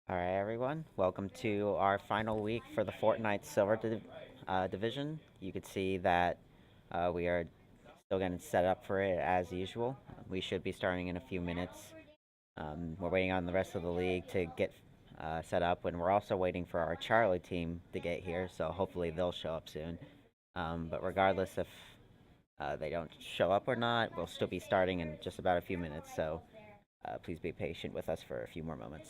Alright, everyone. Welcome to our final week for the Fortnite Silver Division. You can see that we are still getting set up for it as usual. We should be starting in a few minutes. We're waiting on the rest of the league to get set up, and we're also waiting for our Charlie team to get here, so hopefully they'll show up soon. But regardless if they don't show up or not, we'll still be starting in just about a few minutes, so please be patient with us for a few more moments.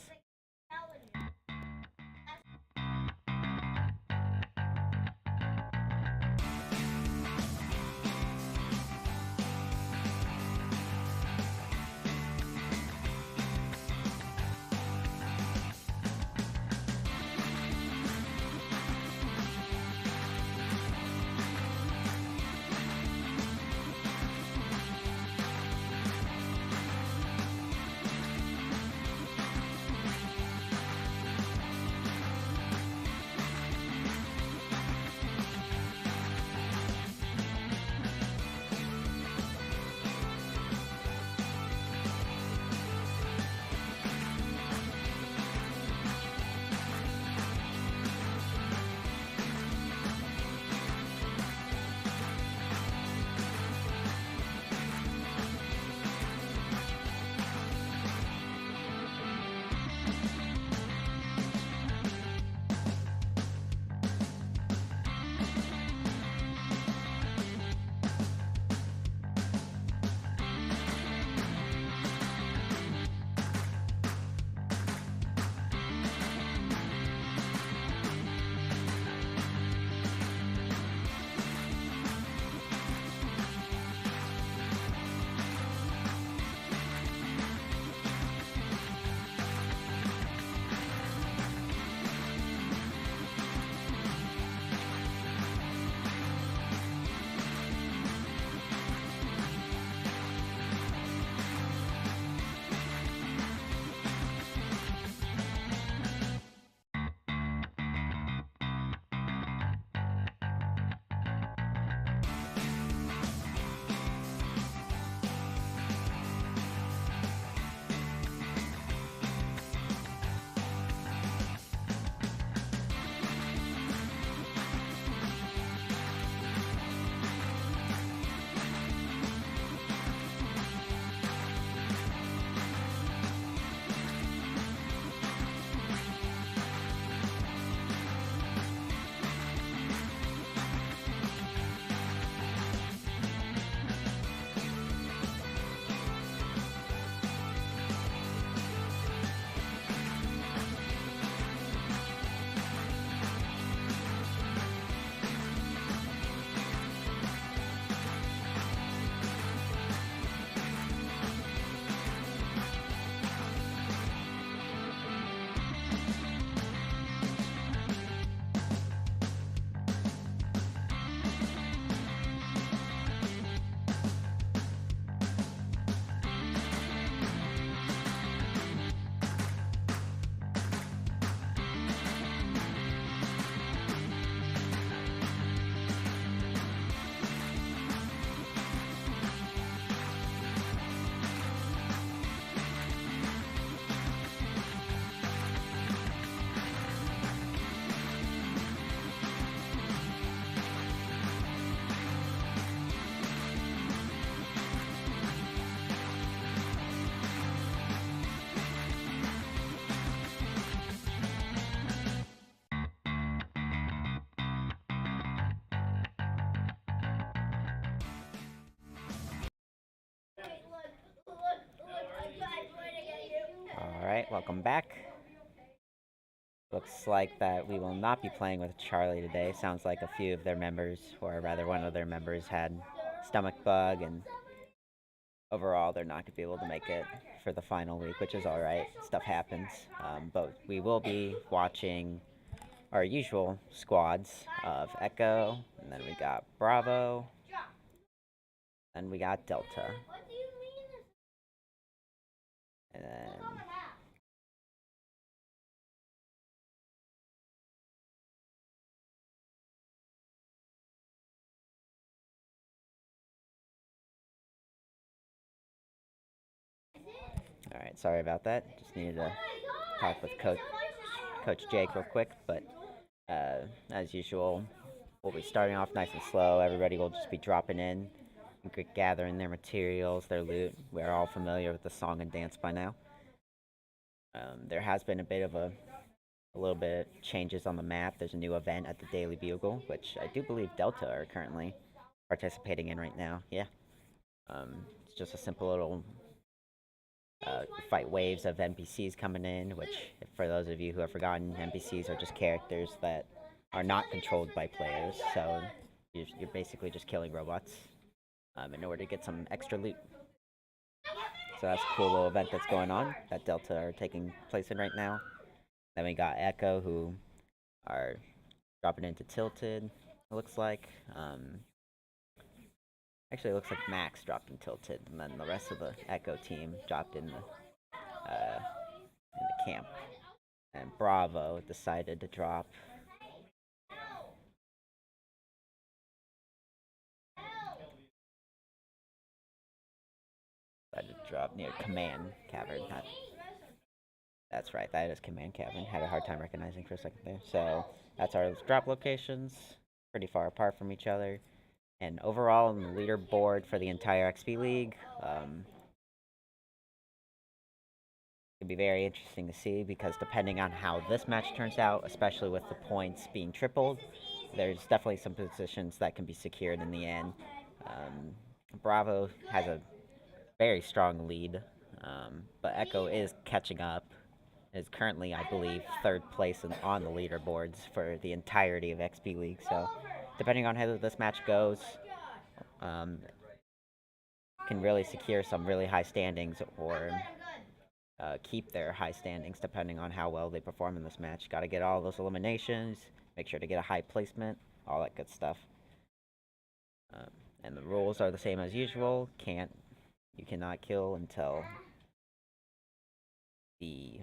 Alright, welcome back. Looks like that we will not be playing with Charlie today. Sounds like a few of their members, or rather one of their members, had stomach bug, and overall they're not going to be able to make it for the final week, which is alright. Stuff happens. But we will be watching our usual squads of Echo, and then we got Bravo, and we got Delta. And then alright, sorry about that. Just needed to talk with Coach Coach Jake real quick, but as usual, we'll be starting off nice and slow. Everybody will just be dropping in, gathering their materials, their loot. We're all familiar with the song and dance by now. There has been a bit of a little bit changes on the map. There's a new event at the Daily Bugle, which I do believe Delta are currently participating in right now. Yeah. It's just a simple little fight waves of NPCs coming in, which, for those of you who have forgotten, NPCs are just characters that are not controlled by players, so you're basically just killing robots in order to get some extra loot. So that's a cool little event that's going on that Delta are taking place in right now. Then we got Echo, who are dropping into Tilted, it looks like. Actually, it looks like Max dropped in Tilted, and then the rest of the Echo team dropped in the camp. And Bravo decided to drop near Command Cavern. That's right, that is Command Cavern. Had a hard time recognizing for a second there. So that's our drop locations, pretty far apart from each other. And overall, on the leaderboard for the entire XPLeague, it'd be very interesting to see, because depending on how this match turns out, especially with the points being tripled, there's definitely some positions that can be secured in the end. Bravo has a very strong lead, but Echo is catching up. Is currently, I believe, third place on the leaderboards for the entirety of XPLeague. So, depending on how this match goes, can really secure some really high standings, or keep their high standings depending on how well they perform in this match. Got to get all those eliminations, make sure to get a high placement, all that good stuff. And the rules are the same as usual. You cannot kill until the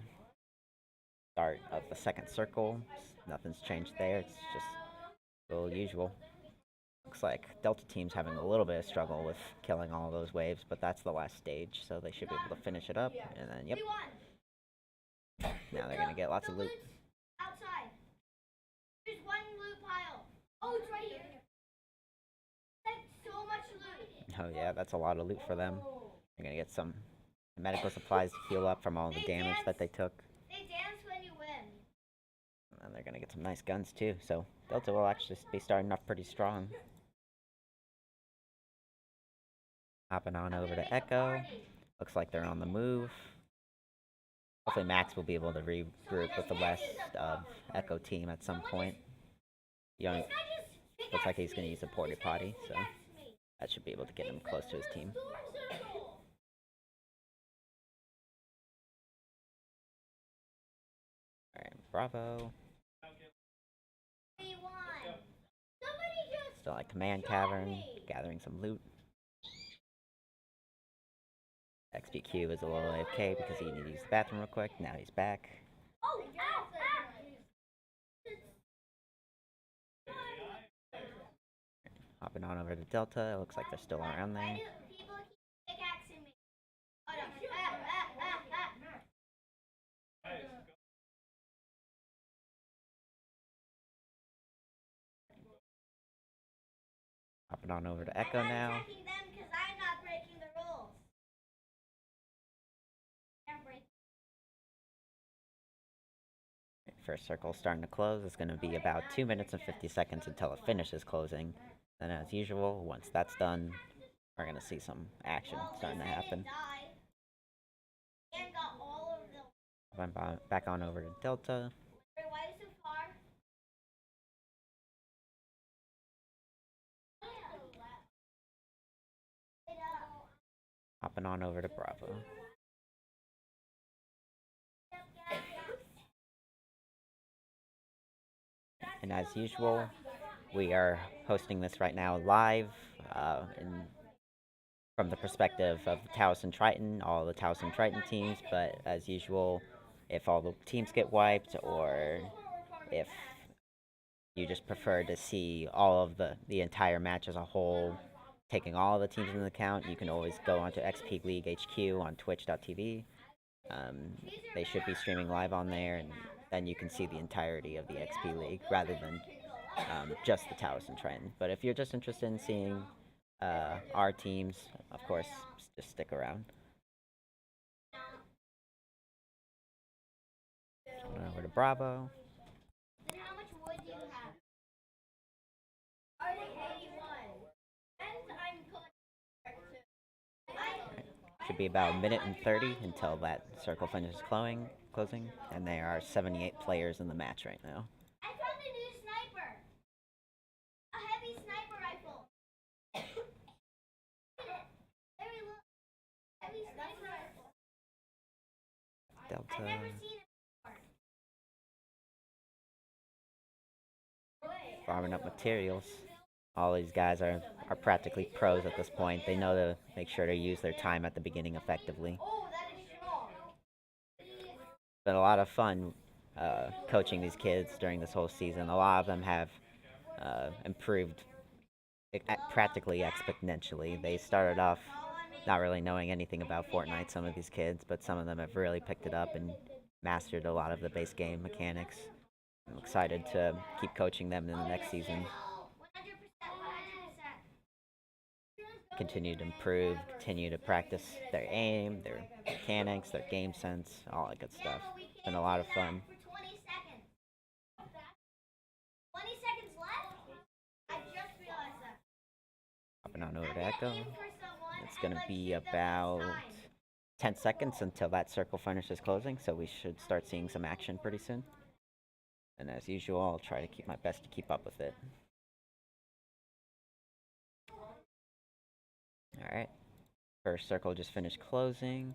start of the second circle. Nothing's changed there. It's just the usual. Looks like Delta team's having a little bit of struggle with killing all those waves, but that's the last stage, so they should be able to finish it up. And then, yep. Now they're gonna get lots of loot. Outside. There's one loot pile. Oh, it's right here. That's so much loot. Oh yeah, that's a lot of loot for them. They're gonna get some medical supplies to heal up from all the damage that they took. They dance when you win. And they're gonna get some nice guns too, so Delta will actually be starting off pretty strong. Hopping on over to Echo. Looks like they're on the move. Hopefully Max will be able to regroup with the rest of Echo team at some point. Looks like he's going to use a porta potty, so that should be able to get him close to his team. Alright, Bravo. Still at Command Cavern, gathering some loot. XPQ is a little AFK because he needed to use the bathroom real quick. Now he's back. Hopping on over to Delta. It looks like they're still around there. Hopping on over to Echo now. First circle starting to close. It's going to be about 2 minutes and 50 seconds until it finishes closing. Then, as usual, once that's done, we're going to see some action starting to happen. I'm back on over to Delta. Hopping on over to Bravo. And as usual, we are hosting this right now live from the perspective of Towson Triton, all the Towson Triton teams. But as usual, if all the teams get wiped, or if you just prefer to see all of the entire match as a whole, taking all the teams into account, you can always go onto XPLeague HQ on twitch.tv. They should be streaming live on there, and then you can see the entirety of the XP League rather than just the Towson trend. But if you're just interested in seeing our teams, of course, just stick around. Over to Bravo. Then how much wood do you have? Are they 81? And I'm collecting. Should be about a minute and 30 until that circle finishes closing, and there are 78 players in the match right now. I found a new sniper. A heavy sniper rifle. Very low. Heavy sniper rifle. Delta. I've never seen it before. Farming up materials. All these guys are practically pros at this point. They know to make sure to use their time at the beginning effectively. Oh, that is strong. It's been a lot of fun coaching these kids during this whole season. A lot of them have improved practically exponentially. They started off not really knowing anything about Fortnite, some of these kids, but some of them have really picked it up and mastered a lot of the base game mechanics. I'm excited to keep coaching them in the next season. 100%. Continue to improve, continue to practice their aim, their mechanics, their game sense, all that good stuff. It's been a lot of fun. For 20 seconds. 20 seconds left? I just realized that. Hopping on over to Echo. It's going to be about 10 seconds until that circle finishes closing, so we should start seeing some action pretty soon. And as usual, I'll try to keep my best to keep up with it. Alright. First circle just finished closing.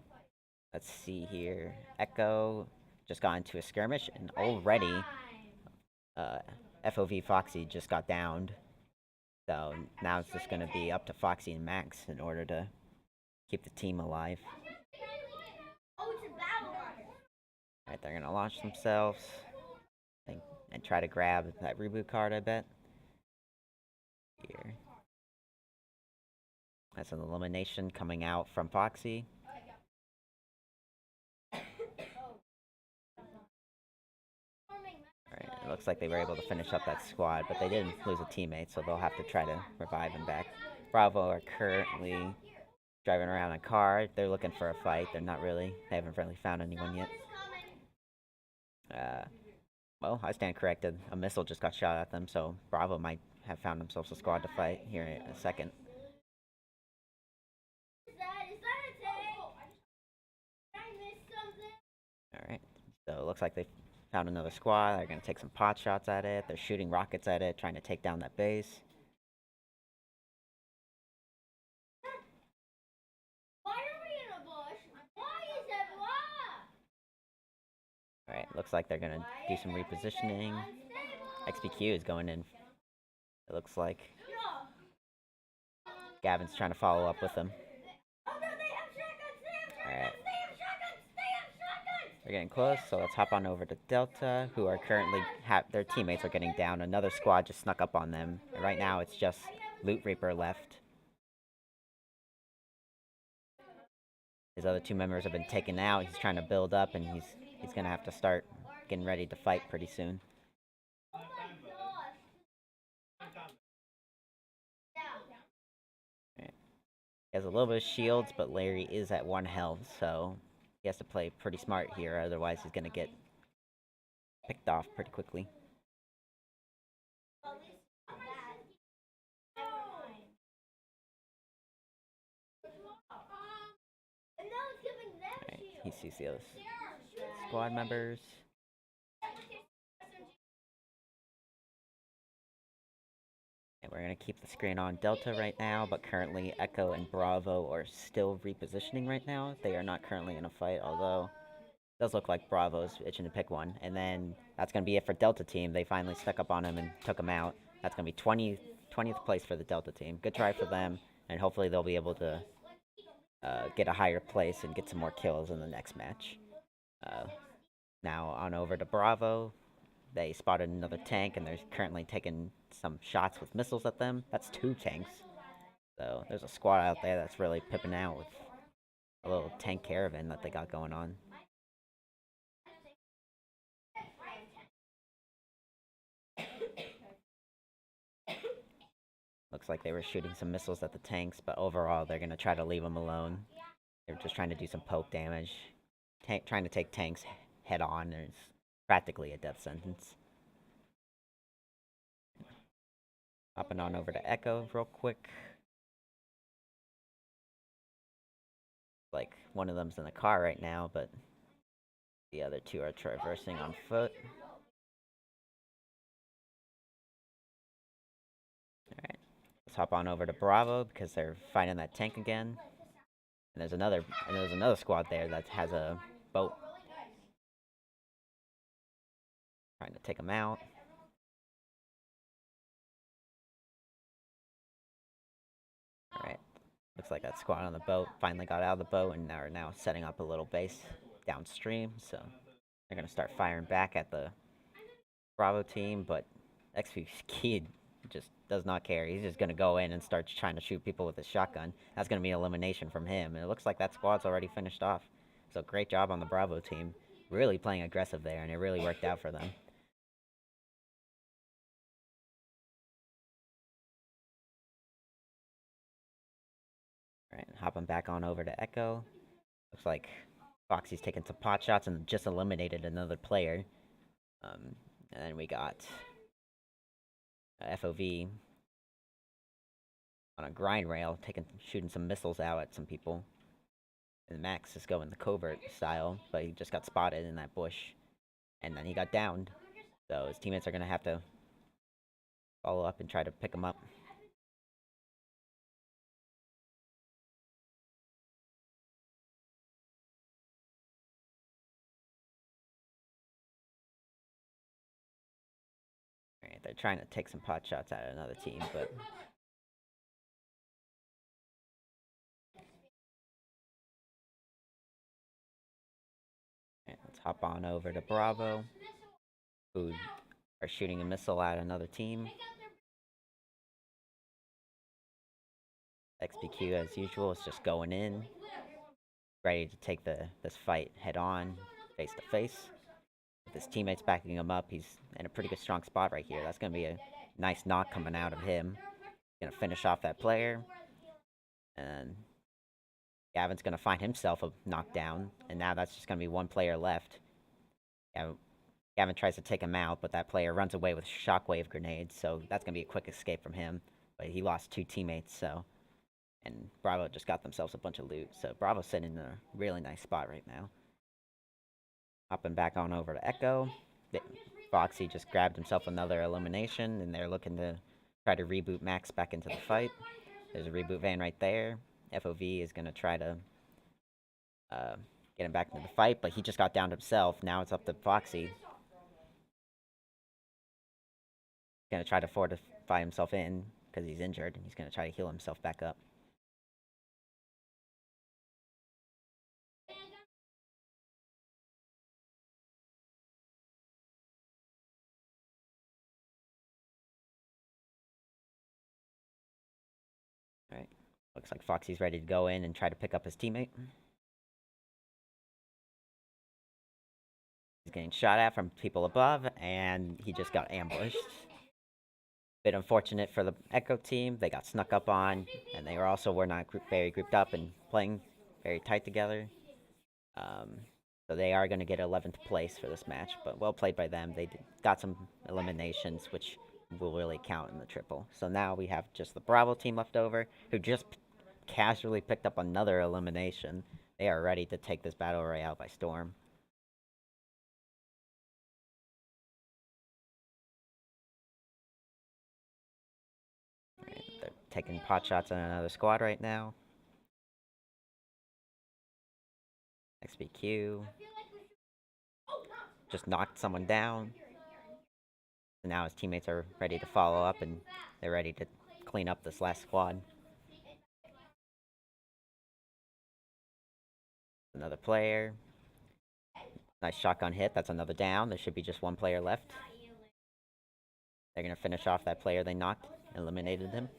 Let's see here. Echo just got into a skirmish, and already FOV Foxy just got downed. So now it's just going to be up to Foxy and Max in order to keep the team alive. Oh, it's a battle royale. Alright, they're going to launch themselves and try to grab that reboot card, I bet. Here. That's an elimination coming out from Foxy. Alright, it looks like they were able to finish up that squad, but they didn't lose a teammate, so they'll have to try to revive him back. Bravo are currently driving around a car. They're looking for a fight. They haven't really found anyone yet. Well, I stand corrected. A missile just got shot at them, so Bravo might have found themselves a squad to fight here in a second. Is that a tank? Did I miss something? Alright, so it looks like they found another squad. They're going to take some pot shots at it. They're shooting rockets at it, trying to take down that base. Why are we in a bush? Why is it blah? Alright, looks like they're going to do some repositioning. XPQ is going in. It looks like Gavin's trying to follow up with them. Oh no, they have shotguns! Alright. They have shotguns! We're getting close, so let's hop on over to Delta, who are currently their teammates are getting down. Another squad just snuck up on them. And right now, it's just Loot Reaper left. His other two members have been taken out. He's trying to build up, and he's gonna have to start getting ready to fight pretty soon. Oh my gosh! Yeah. He has a little bit of shields, but Larry is at 1 health, so he has to play pretty smart here, otherwise he's gonna get picked off pretty quickly. Alright, he sees the other squad members. And we're going to keep the screen on Delta right now, but currently Echo and Bravo are still repositioning right now. They are not currently in a fight, although it does look like Bravo's itching to pick one. And then that's going to be it for Delta team. They finally stuck up on him and took him out. That's going to be 20th place for the Delta team. Good try for them, and hopefully they'll be able to get a higher place and get some more kills in the next match. Now on over to Bravo. They spotted another tank, and they're currently taking some shots with missiles at them. That's 2 tanks. So there's a squad out there that's really pipping out with a little tank caravan that they got going on. Looks like they were shooting some missiles at the tanks, but overall they're gonna try to leave them alone. They're just trying to do some poke damage. Trying to take tanks head on is practically a death sentence. Hopping on over to Echo real quick. Like, one of them's in the car right now, but the other two are traversing on foot. Alright, let's hop on over to Bravo because they're fighting that tank again. And there's another squad there that has a boat. Trying to take them out. Alright, looks like that squad on the boat finally got out of the boat and are now setting up a little base downstream, so they're gonna start firing back at the Bravo team, but XPLeague just does not care. He's just gonna go in and start trying to shoot people with his shotgun. That's gonna be elimination from him, and it looks like that squad's already finished off. So great job on the Bravo team. Really playing aggressive there, and it really worked out for them. Alright, hopping back on over to Echo. Looks like Foxy's taking some pot shots and just eliminated another player. And then we got FOV on a grind rail, shooting some missiles out at some people. And Max is going the covert style, but he just got spotted in that bush. And then he got downed. So his teammates are going to have to follow up and try to pick him up. Alright, they're trying to take some pot shots at another team, but alright, let's hop on over to Bravo, who are shooting a missile at another team. XPQ, as usual, is just going in, ready to take this fight head on, face to face. With his teammates backing him up, he's in a pretty good strong spot right here. That's going to be a nice knock coming out of him. Going to finish off that player. And Gavin's going to find himself a knockdown, and now that's just going to be one player left. Gavin tries to take him out, but that player runs away with shockwave grenades, so that's going to be a quick escape from him. But he lost 2 teammates, so... And Bravo just got themselves a bunch of loot, so Bravo's sitting in a really nice spot right now. Hopping back on over to Echo. Foxy just grabbed himself another elimination, and they're looking to try to reboot Max back into the fight. There's a reboot van right there. FOV is going to try to get him back into the fight, but he just got downed himself. Now it's up to Foxy. He's going to try to fortify himself in because he's injured, and he's going to try to heal himself back up. Alright, looks like Foxy's ready to go in and try to pick up his teammate. He's getting shot at from people above, and he just got ambushed. Bit unfortunate for the Echo team. They got snuck up on, and they were not very grouped up and playing very tight together. So they are going to get 11th place for this match, but well played by them. They got some eliminations, which will really count in the triple. So now we have just the Bravo team left over, who just casually picked up another elimination. They are ready to take this Battle Royale by storm. Right, they're taking pot shots on another squad right now. XPQ just knocked someone down. And now his teammates are ready to follow up, and they're ready to clean up this last squad. Another player. Nice shotgun hit. That's another down. There should be just one player left. They're going to finish off that player they knocked. Eliminated him.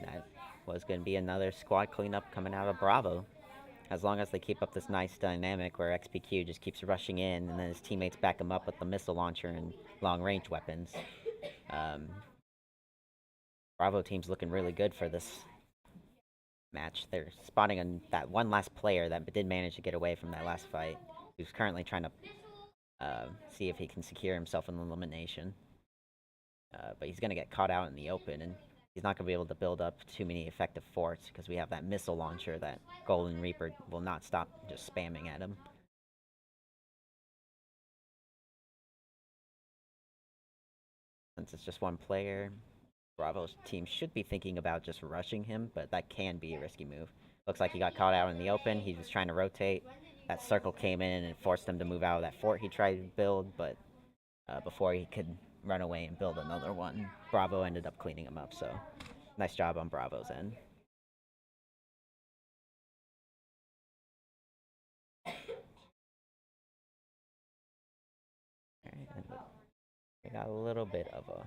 That was going to be another squad cleanup coming out of Bravo. as long as they keep up this nice dynamic where XPQ just keeps rushing in and then his teammates back him up with the missile launcher and long range weapons, um, Bravo team's looking really good for this match. They're spotting that one last player that did manage to get away from that last fight, who's currently trying to see if he can secure himself an elimination. But he's going to get caught out in the open, and he's not going to be able to build up too many effective forts because we have that missile launcher that Golden Reaper will not stop just spamming at him. Since it's just one player, Bravo's team should be thinking about just rushing him, but that can be a risky move. Looks like he got caught out in the open. He was trying to rotate. That circle came in and forced him to move out of that fort he tried to build, but before he could run away and build another one, Bravo ended up cleaning him up, so nice job on Bravo's end. Alright, and we got a little bit of a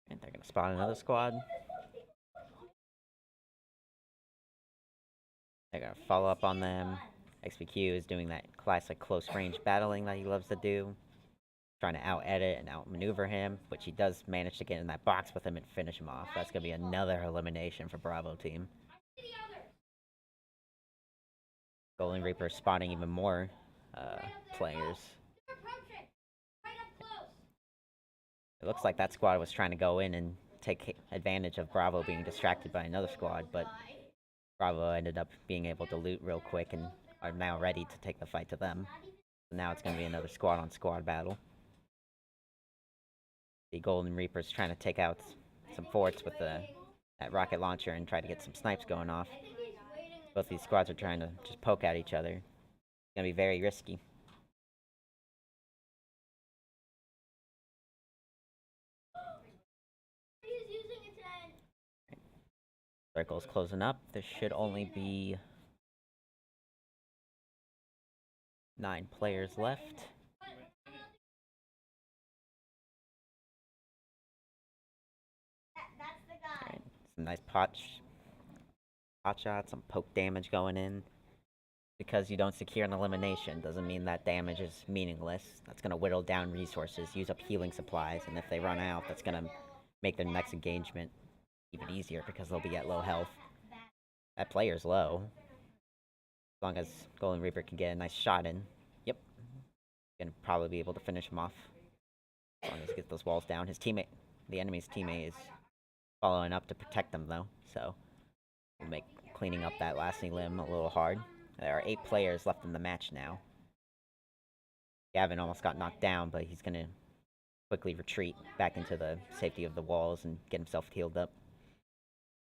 and they're gonna spot another squad. They're gonna follow up on them. XPQ is doing that classic close range battling that he loves to do, trying to out-edit and outmaneuver him, which he does manage to get in that box with him and finish him off. That's gonna be another elimination for Bravo team. Golden Reaper spotting even more players. It looks like that squad was trying to go in and take advantage of Bravo being distracted by another squad, but Bravo ended up being able to loot real quick and are now ready to take the fight to them. So now it's going to be another squad-on-squad battle. The Golden Reaper's trying to take out some forts with that rocket launcher and try to get some snipes going off. Both these squads are trying to just poke at each other. It's going to be very risky. Circle's closing up. There should only be 9 players left. Alright, some nice pot shots, some poke damage going in. Because you don't secure an elimination doesn't mean that damage is meaningless. That's going to whittle down resources, use up healing supplies, and if they run out, that's going to make their next engagement even easier because they'll be at low health. That player's low. As long as Golden Reaper can get a nice shot in. Yep. Gonna probably be able to finish him off. As long as he gets those walls down. His teammate, the enemy's teammate, is following up to protect them though, so we'll make cleaning up that last limb a little hard. There are 8 players left in the match now. Gavin almost got knocked down, but he's gonna quickly retreat back into the safety of the walls and get himself healed up.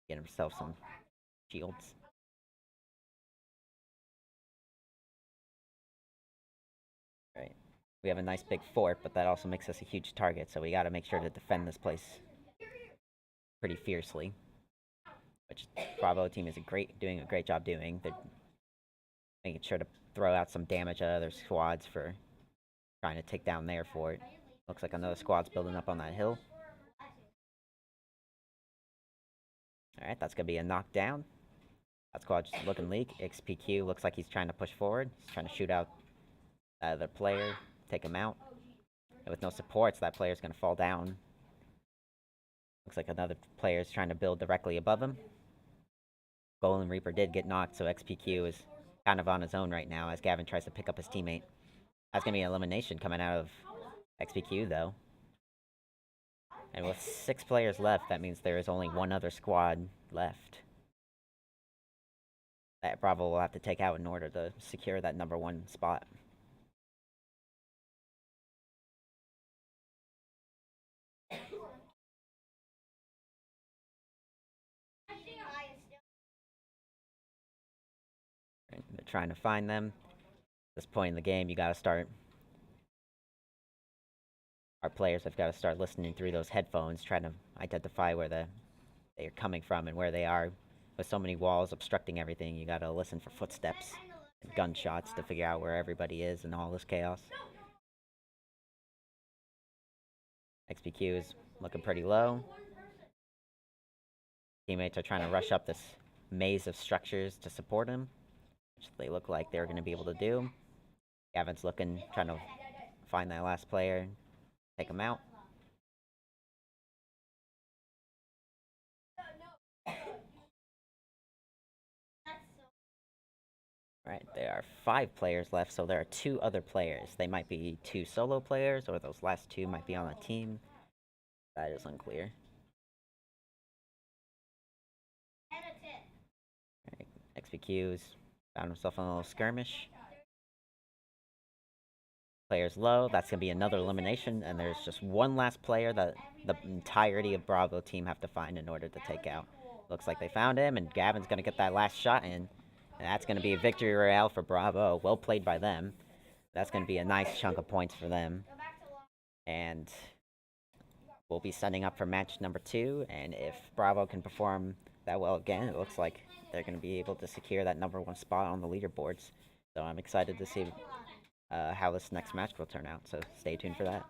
Get himself some shields. Right. We have a nice big fort, but that also makes us a huge target, so we gotta make sure to defend this place pretty fiercely. Which Bravo team is doing a great job doing. They're making sure to throw out some damage at other squads for trying to take down their fort. Looks like another squad's building up on that hill. Alright, that's gonna be a knockdown. That squad's looking weak. XPQ looks like he's trying to push forward. He's trying to shoot out that other player, take him out. And with no supports, that player's gonna fall down. Looks like another player's trying to build directly above him. Golden Reaper did get knocked, so XPQ is kind of on his own right now as Gavin tries to pick up his teammate. That's gonna be an elimination coming out of XPQ though. And with 6 players left, that means there is only one other squad left that Bravo will have to take out in order to secure that number 1 spot. They're trying to find them. At this point in the game, you gotta start. Our players have got to start listening through those headphones, trying to identify where they're coming from and where they are. With so many walls obstructing everything, you gotta listen for footsteps. gunshots to figure out where everybody is in all this chaos. XPQ is looking pretty low. Teammates are trying to rush up this maze of structures to support him, which they look like they're going to be able to do. Gavin's looking, trying to find that last player, take him out. Right, there are 5 players left, so there are 2 other players. They might be 2 solo players, or those last 2 might be on a team. That is unclear. Right, XPQ's found himself in a little skirmish. Players low, that's going to be another elimination, and there's just one last player that the entirety of Bravo team have to find in order to take out. Looks like they found him, and Gavin's going to get that last shot in. And that's going to be a victory royale for Bravo. Well played by them. That's going to be a nice chunk of points for them. And we'll be setting up for match number 2. And if Bravo can perform that well again, it looks like they're going to be able to secure that number 1 spot on the leaderboards. So I'm excited to see how this next match will turn out. So stay tuned for that.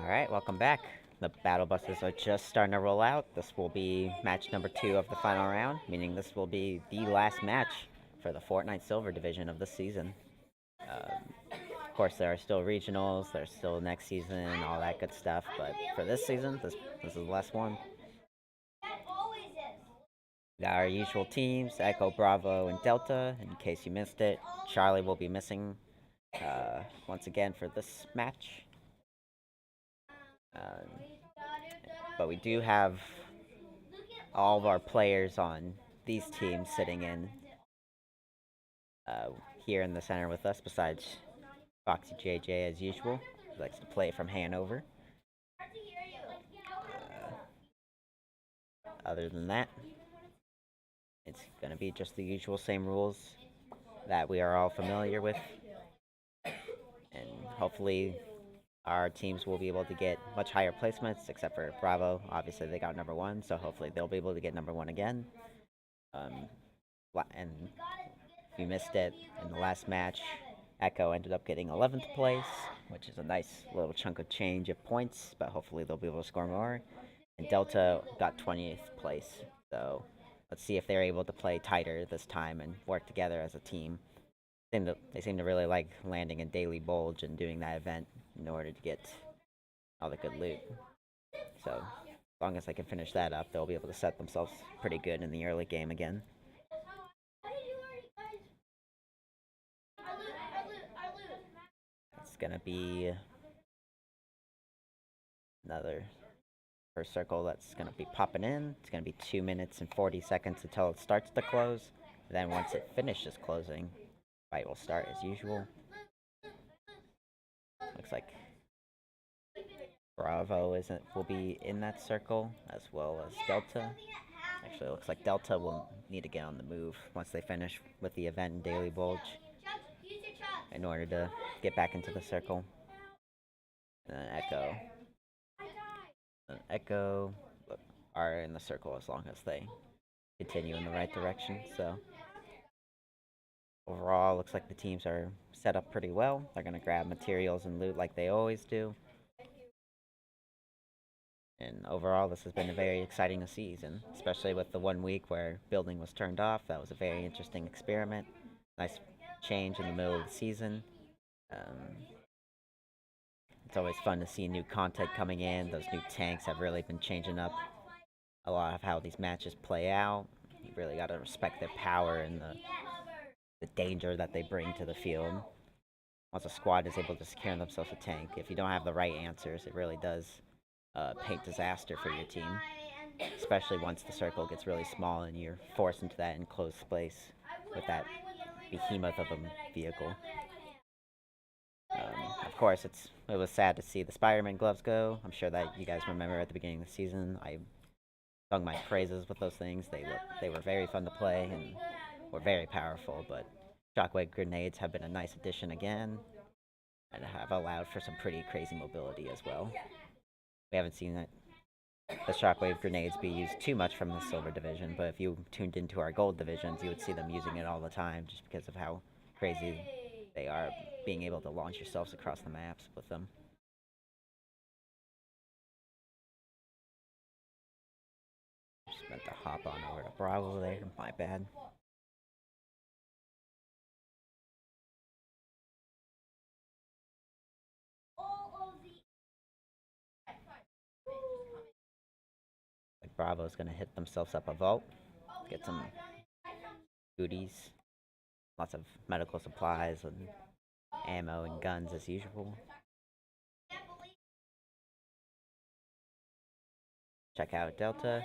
Alright, welcome back. The battle buses are just starting to roll out. This will be match number 2 of the final round, meaning this will be the last match for the Fortnite Silver division of the season. Of course, there are still regionals, there's still next season, all that good stuff, but for this season, this is the last one. That always is. We got our usual teams, Echo, Bravo, and Delta. In case you missed it, Charlie will be missing once again for this match. But we do have all of our players on these teams sitting in here in the center with us, besides Foxy JJ as usual. He likes to play from Hanover. Other than that, it's going to be just the usual same rules that we are all familiar with. And hopefully our teams will be able to get much higher placements, except for Bravo. Obviously, they got number 1, so hopefully they'll be able to get number 1 again. And if you missed it, in the last match, Echo ended up getting 11th place, which is a nice little chunk of change of points, but hopefully they'll be able to score more. And Delta got 20th place, so let's see if they're able to play tighter this time and work together as a team. They seem to really like landing in Daily Bulge and doing that event in order to get all the good loot. So, as long as they can finish that up, they'll be able to set themselves pretty good in the early game again. It's gonna be another first circle that's gonna be popping in. It's gonna be 2 minutes and 40 seconds until it starts to close. Then once it finishes closing, fight will start as usual. Looks like Bravo will be in that circle, as well as Delta. Actually, it looks like Delta will need to get on the move once they finish with the event in Daily Bulge in order to get back into the circle. And then Echo are in the circle as long as they continue in the right direction. So overall, looks like the teams are set up pretty well. They're going to grab materials and loot like they always do. And overall, this has been a very exciting season, especially with the 1 week where building was turned off. That was a very interesting experiment. Nice change in the middle of the season. It's always fun to see new content coming in. Those new tanks have really been changing up a lot of how these matches play out. You really got to respect their power and the danger that they bring to the field. Once a squad is able to secure themselves a tank, if you don't have the right answers, it really does paint disaster for your team, especially once the circle gets really small and you're forced into that enclosed space with that behemoth of a vehicle. Of course, it was sad to see the Spider-Man gloves go. I'm sure that you guys remember at the beginning of the season, I sung my praises with those things. They were very fun to play and were very powerful, but shockwave grenades have been a nice addition again and have allowed for some pretty crazy mobility as well. We haven't seen the shockwave grenades be used too much from the silver division, but if you tuned into our gold divisions, you would see them using it all the time just because of how crazy they are, being able to launch yourselves across the maps with them. Just meant to hop on over to Bravo there, my bad. Like Bravo's gonna hit themselves up a vault, get some goodies, lots of medical supplies and ammo and guns as usual. Check out Delta.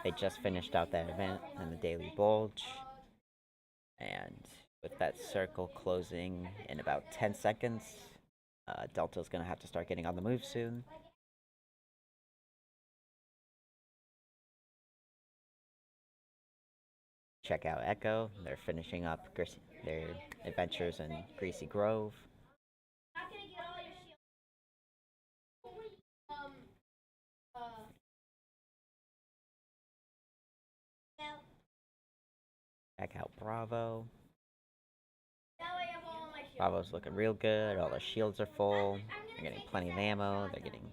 They just finished out that event in the Daily Bulge, and with that circle closing in about 10 seconds, Delta's gonna have to start getting on the move soon. Check out Echo. They're finishing up their adventures in Greasy Grove. Check out Bravo. Bravo's looking real good. All their shields are full. They're getting plenty of ammo. They're getting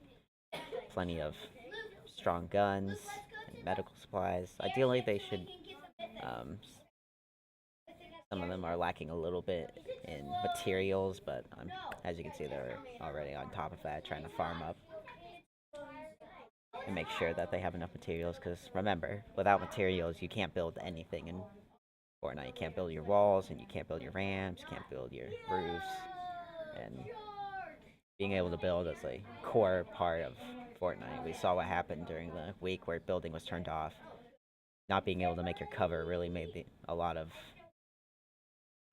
plenty of strong guns and medical supplies. Ideally, they should. Some of them are lacking a little bit in materials, but as you can see, they're already on top of that, trying to farm up and make sure that they have enough materials. Because remember, without materials, you can't build anything in Fortnite. You can't build your walls, and you can't build your ramps, you can't build your roofs, and being able to build is a core part of Fortnite. We saw what happened during the week where building was turned off. Not being able to make your cover really made a lot of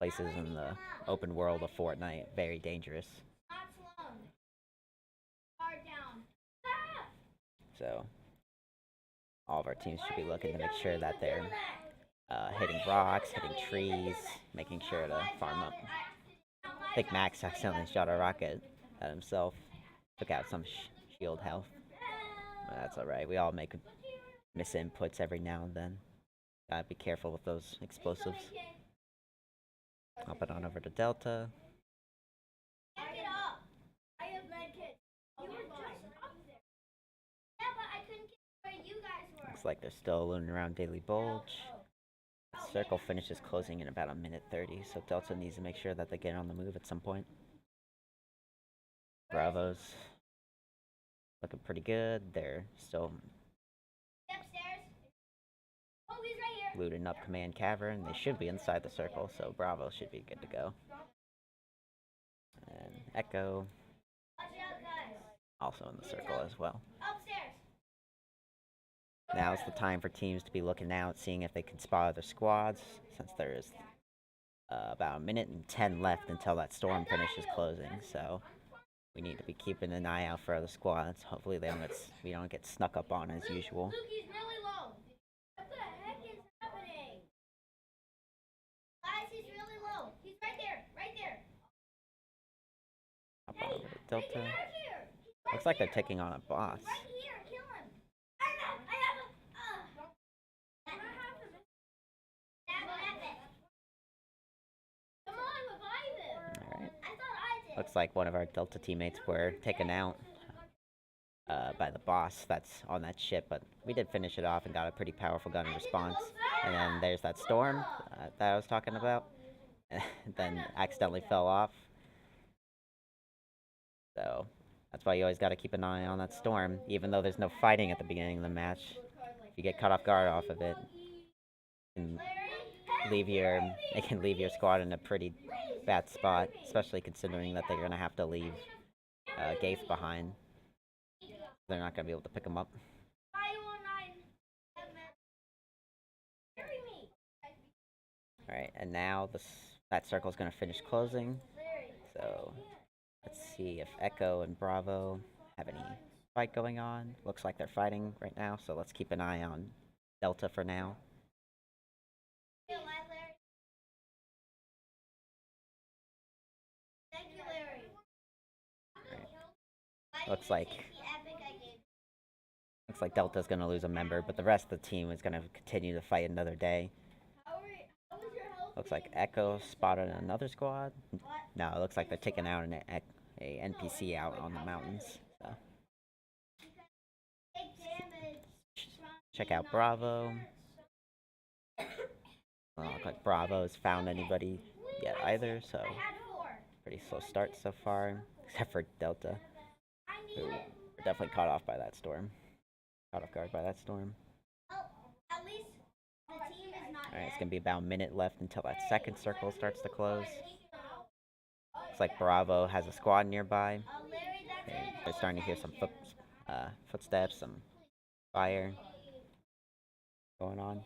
places in the open world of Fortnite very dangerous. So all of our teams should be looking to make sure that they're hitting rocks, hitting trees, making sure to farm up. I think Max accidentally shot a rocket at himself, took out some shield health. But that's alright, we all make misinputs every now and then. Gotta be careful with those explosives. Hop it on over to Delta. Looks like they're still looting around Daily Bulge. The circle finishes closing in about a minute 30, so Delta needs to make sure that they get on the move at some point. Bravo's looking pretty good. They're still looting up Command Cavern. They should be inside the circle, so Bravo should be good to go. And Echo also in the circle as well. Now's the time for teams to be looking out, seeing if they can spot other squads, since there is about a minute and 10 left until that storm finishes closing. So we need to be keeping an eye out for other squads. Hopefully we don't get snuck up on as usual. What the heck is happening? Guys, he's really low. He's right there. Hop on over to Delta. Looks like they're taking on a boss. Right here, kill him. I have him. Come on, revive him. Alright. I thought I did. Looks like one of our Delta teammates were taken out by the boss that's on that ship, but we did finish it off and got a pretty powerful gun in response. And then there's that storm that I was talking about, and then accidentally fell off. So that's why you always got to keep an eye on that storm, even though there's no fighting at the beginning of the match. If you get caught off guard off of it, it can leave your squad in a pretty bad spot, especially considering that they're gonna have to leave Gafe behind. They're not gonna be able to pick him up. Alright, and now that circle's gonna finish closing. So let's see if Echo and Bravo have any fight going on. Looks like they're fighting right now, so let's keep an eye on Delta for now. Looks like Delta's gonna lose a member, but the rest of the team is gonna continue to fight another day. Looks like Echo spotted another squad. No, it looks like they're taking out a NPC out on the mountains. So. Check out Bravo. Doesn't look like Bravo's found anybody yet either, so pretty slow start so far, except for Delta, who were definitely caught off by that storm. Caught off guard by that storm. Alright, it's gonna be about a minute left until that second circle starts to close. Looks like Bravo has a squad nearby. They're starting to hear some footsteps, some fire going on.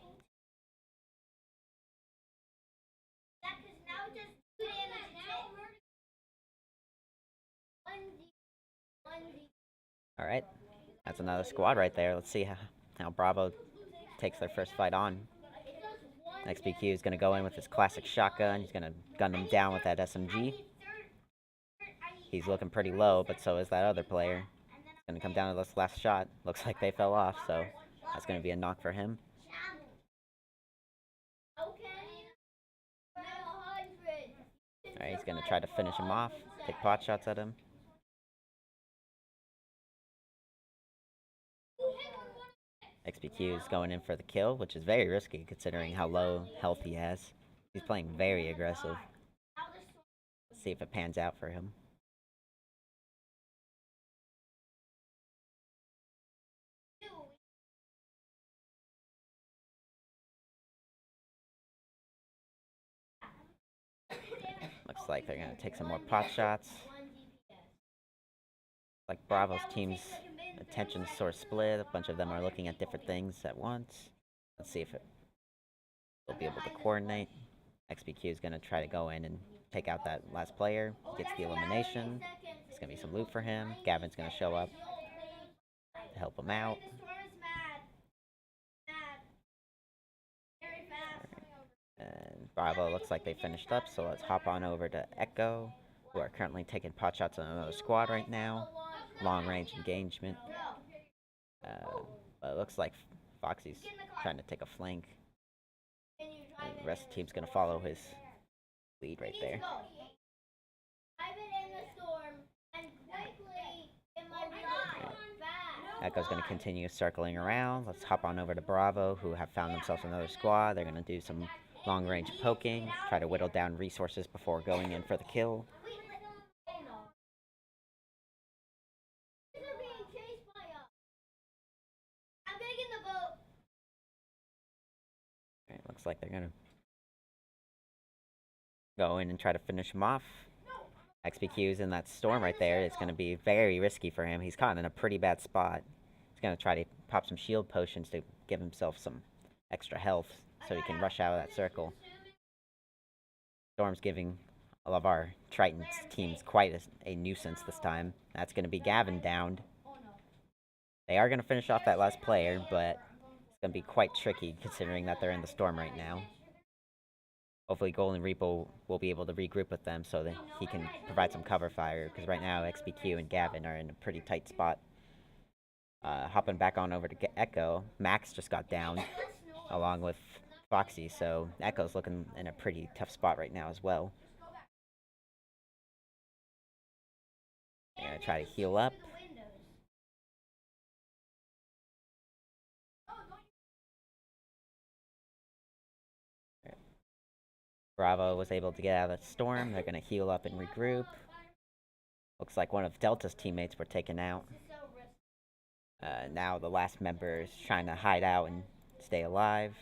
Alright, that's another squad right there. Let's see how Bravo takes their first fight on. XPQ is going to go in with his classic shotgun. He's going to gun them down with that SMG. He's looking pretty low, but so is that other player. He's going to come down to this last shot. Looks like they fell off, so that's going to be a knock for him. Alright, he's gonna try to finish him off, take pot shots at him. XPQ is going in for the kill, which is very risky considering how low health he has. He's playing very aggressive. Let's see if it pans out for him. Looks like they're gonna take some more pot shots. Like Bravo's team's attention sort of split. A bunch of them are looking at different things at once. Let's see if they'll be able to coordinate. XPQ is gonna try to go in and take out that last player. He gets the elimination. There's gonna be some loot for him. Gavin's gonna show up to help him out. And Bravo looks like they finished up, so let's hop on over to Echo, who are currently taking pot shots on another squad right now. Long range engagement. But it looks like Foxy's trying to take a flank. And the rest of the team's gonna follow his lead right there. Echo's gonna continue circling around. Let's hop on over to Bravo, who have found themselves another squad. They're gonna do some long range poking, try to whittle down resources before going in for the kill. Alright, looks like they're gonna go in and try to finish him off. XPQ's in that storm right there. It's gonna be very risky for him. He's caught in a pretty bad spot. He's gonna try to pop some shield potions to give himself some extra health so he can rush out of that circle. Storm's giving all of our Triton's teams quite a nuisance this time. That's going to be Gavin downed. They are going to finish off that last player, but it's going to be quite tricky considering that they're in the storm right now. Hopefully Golden Reaper will be able to regroup with them so that he can provide some cover fire, because right now XPQ and Gavin are in a pretty tight spot. Hopping back on over to Echo, Max just got down along with Foxy, so Echo's looking in a pretty tough spot right now as well. They're gonna try to heal up. Bravo was able to get out of the storm. They're gonna heal up and regroup. Looks like one of Delta's teammates were taken out. Now the last member is trying to hide out and stay alive.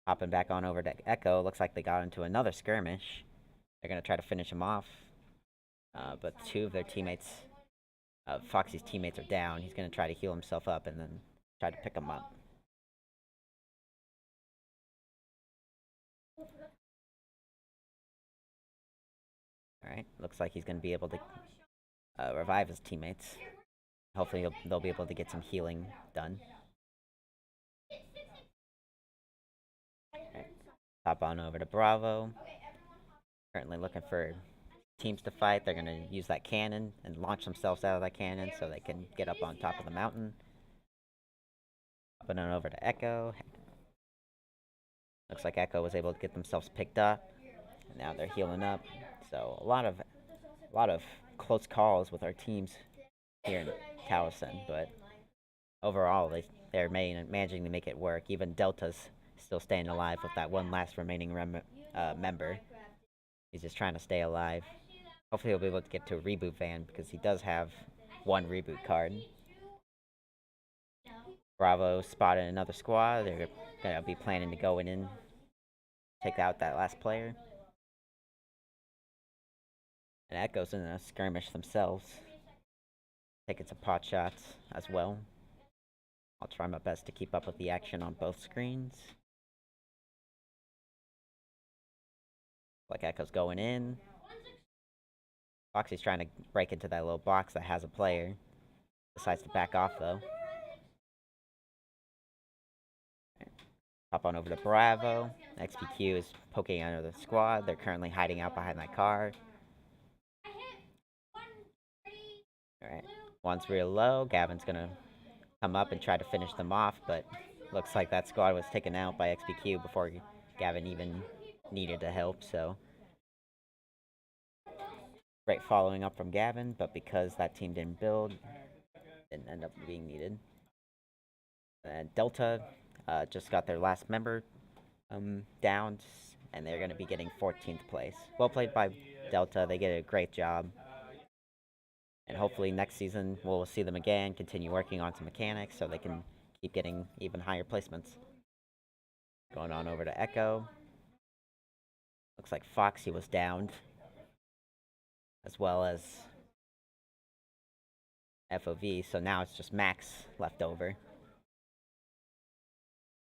Hopping back on over to Echo. Looks like they got into another skirmish. They're gonna try to finish him off. But two of their teammates, Foxy's teammates, are down. He's gonna try to heal himself up and then try to pick him up. Alright, looks like he's gonna be able to revive his teammates. Hopefully they'll be able to get some healing done. Right. Hop on over to Bravo. Currently looking for teams to fight. They're going to use that cannon and launch themselves out of that cannon so they can get up on top of the mountain. Hopping on over to Echo. Looks like Echo was able to get themselves picked up. And now they're healing up. So a lot of close calls with our teams here in Towson, but overall they're managing to make it work. Even Delta's still staying alive with that one last remaining member. He's just trying to stay alive. Hopefully he'll be able to get to a reboot van because he does have one reboot card. Bravo spotted another squad. They're gonna be planning to go in and take out that last player. And Echo's in a skirmish themselves. Taking some pot shots as well. I'll try my best to keep up with the action on both screens. Like Echo's going in. Foxy's trying to break into that little box that has a player. Decides to back off though. Hop on over to Bravo. XPQ is poking under the squad. They're currently hiding out behind that car. Alright. One's real low. Gavin's gonna come up and try to finish them off, but looks like that squad was taken out by XPQ before Gavin even needed to help, so Great following up from Gavin, but because that team didn't build, didn't end up being needed. And Delta just got their last member downed, and they're going to be getting 14th place. Well played by Delta. They did a great job. And hopefully next season we'll see them again, continue working on some mechanics so they can keep getting even higher placements. Going on over to Echo. Looks like Foxy was downed, as well as FOV, so now it's just Max left over.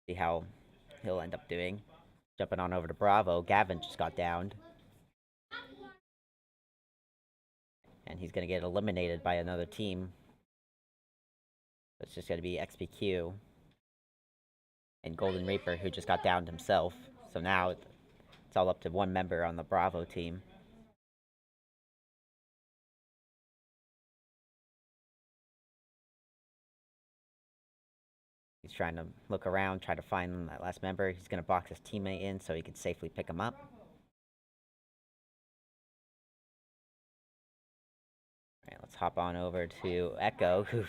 See how he'll end up doing. Jumping on over to Bravo, Gavin just got downed. And he's going to get eliminated by another team. It's just going to be XPQ and Golden Reaper, who just got downed himself. So now it's all up to one member on the Bravo team. He's trying to look around, try to find that last member. He's going to box his teammate in so he can safely pick him up. Alright, let's hop on over to Echo, who,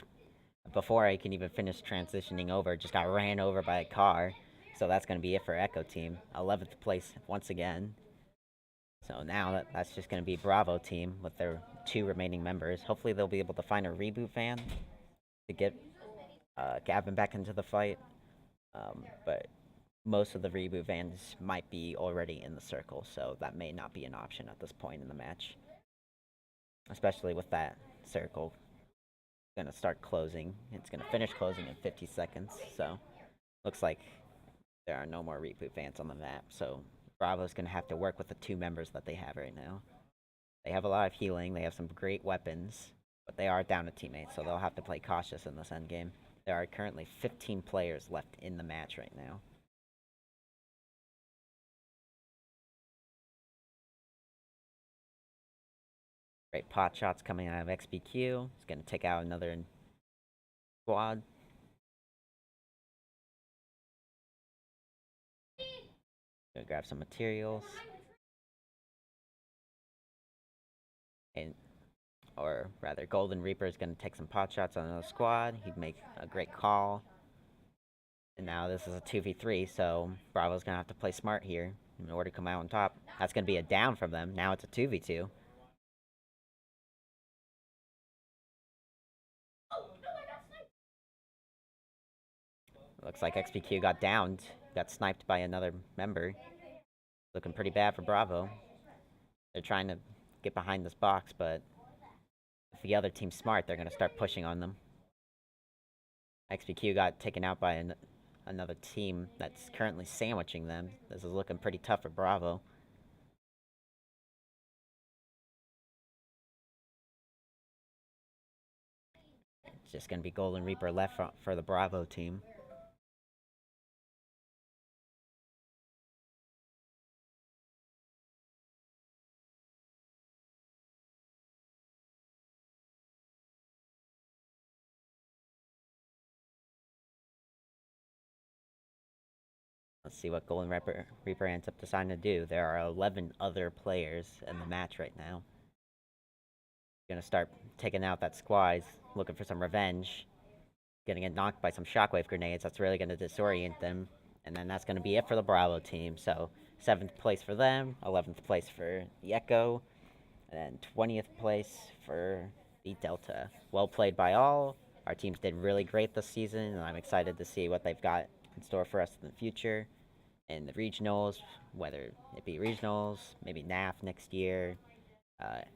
before I can even finish transitioning over, just got ran over by a car. So that's going to be it for Echo team. 11th place once again. So now that's just going to be Bravo team with their 2 remaining members. Hopefully they'll be able to find a reboot van to get Gavin back into the fight. But most of the reboot vans might be already in the circle, so that may not be an option at this point in the match. Especially with that circle going to start closing. It's going to finish closing in 50 seconds, so looks like there are no more reboot vans on the map, so Bravo's going to have to work with the 2 members that they have right now. They have a lot of healing, they have some great weapons, but they are down a teammate, so they'll have to play cautious in this endgame. There are currently 15 players left in the match right now. Great pot shots coming out of XPQ. He's going to take out another squad. Gonna grab some materials. And, or rather, Golden Reaper is going to take some pot shots on another squad. He'd make a great call. And now this is a 2v3, so Bravo's going to have to play smart here in order to come out on top. That's going to be a down from them. Now it's a 2v2. Looks like XPQ got downed. Got sniped by another member. Looking pretty bad for Bravo. They're trying to get behind this box, but if the other team's smart, they're going to start pushing on them. XPQ got taken out by another team that's currently sandwiching them. This is looking pretty tough for Bravo. It's just going to be Golden Reaper left for the Bravo team. Let's see what Golden Reaper ends up deciding to do. There are 11 other players in the match right now. Gonna start taking out that squad, looking for some revenge. Gonna get knocked by some shockwave grenades. That's really gonna disorient them. And then that's gonna be it for the Bravo team. So 7th place for them, 11th place for the Echo, and 20th place for the Delta. Well played by all. Our teams did really great this season, and I'm excited to see what they've got in store for us in the future. In the regionals, whether it be regionals, maybe NAF next year,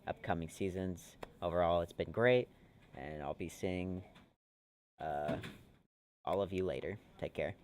upcoming seasons. Overall, it's been great, and I'll be seeing all of you later. Take care.